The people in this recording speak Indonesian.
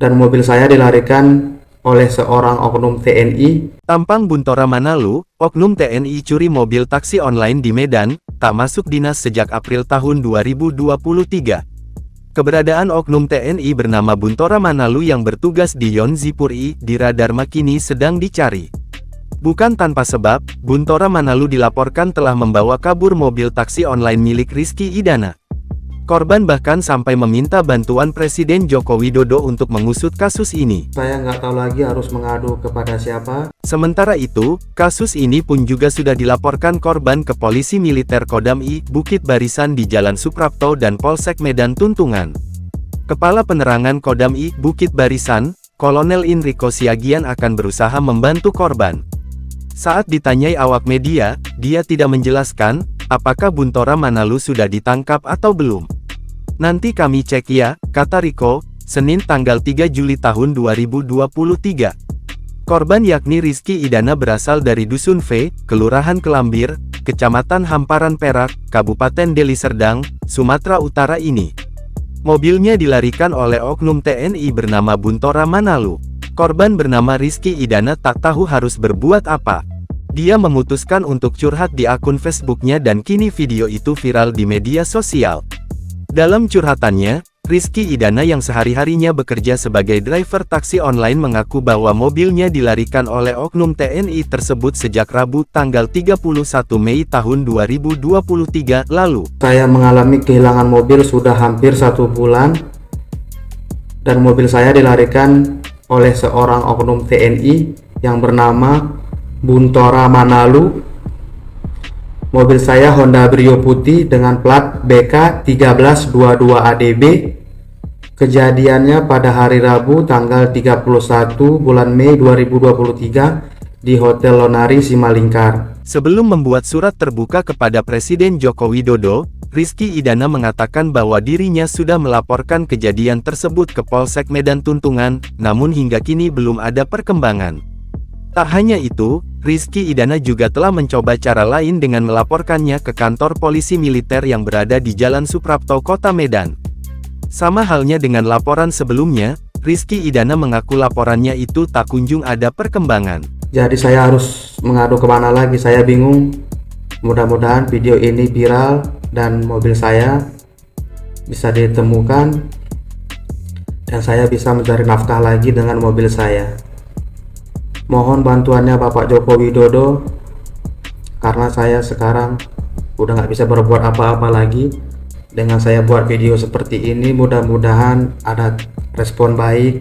dan mobil saya dilarikan oleh seorang oknum TNI. Tampang Buntora Manalu, oknum TNI curi mobil taksi online di Medan, tak masuk dinas sejak April tahun 2023. Keberadaan oknum TNI bernama Buntora Manalu yang bertugas di Yonzipuri di Radharma kini sedang dicari. Bukan tanpa sebab, Buntora Manalu dilaporkan telah membawa kabur mobil taksi online milik Rizky Idana. Korban bahkan sampai meminta bantuan Presiden Joko Widodo untuk mengusut kasus ini. Saya nggak tahu lagi harus mengadu kepada siapa. Sementara itu, kasus ini pun juga sudah dilaporkan korban ke Polisi Militer Kodam I, Bukit Barisan di Jalan Suprapto dan Polsek Medan Tuntungan. Kepala Penerangan Kodam I, Bukit Barisan, Kolonel Enrico Siagian akan berusaha membantu korban. Saat ditanyai awak media, dia tidak menjelaskan, apakah Buntora Manalu sudah ditangkap atau belum. Nanti kami cek ya, kata Rico, Senin tanggal 3 Juli tahun 2023. Korban yakni Rizky Idana berasal dari Dusun V, Kelurahan Kelambir, Kecamatan Hamparan Perak, Kabupaten Deli Serdang, Sumatera Utara ini. Mobilnya dilarikan oleh oknum TNI bernama Buntora Manalu. Korban bernama Rizky Idana tak tahu harus berbuat apa. Dia memutuskan untuk curhat di akun Facebooknya dan kini video itu viral di media sosial. Dalam curhatannya, Rizky Idana yang sehari-harinya bekerja sebagai driver taksi online mengaku bahwa mobilnya dilarikan oleh oknum TNI tersebut sejak Rabu tanggal 31 Mei tahun 2023 lalu. Saya mengalami kehilangan mobil sudah hampir 1 bulan dan mobil saya dilarikan oleh seorang oknum TNI yang bernama Buntora Manalu. Mobil saya Honda Brio putih dengan plat BK 1322 ADB. Kejadiannya pada hari Rabu tanggal 31 bulan Mei 2023 di Hotel Lonari Simalingkar. Sebelum membuat surat terbuka kepada Presiden Joko Widodo, Rizky Idana mengatakan bahwa dirinya sudah melaporkan kejadian tersebut ke Polsek Medan Tuntungan, namun hingga kini belum ada perkembangan. Tak hanya itu, Rizky Idana juga telah mencoba cara lain dengan melaporkannya ke kantor polisi militer yang berada di Jalan Suprapto, Kota Medan. Sama halnya dengan laporan sebelumnya, Rizky Idana mengaku laporannya itu tak kunjung ada perkembangan. Jadi saya harus mengadu kemana lagi, saya bingung. Mudah-mudahan video ini viral dan mobil saya bisa ditemukan dan saya bisa mencari nafkah lagi dengan mobil saya. Mohon bantuannya Bapak Joko Widodo, karena saya sekarang udah nggak bisa berbuat apa-apa lagi. Dengan saya buat video seperti ini, mudah-mudahan ada respon baik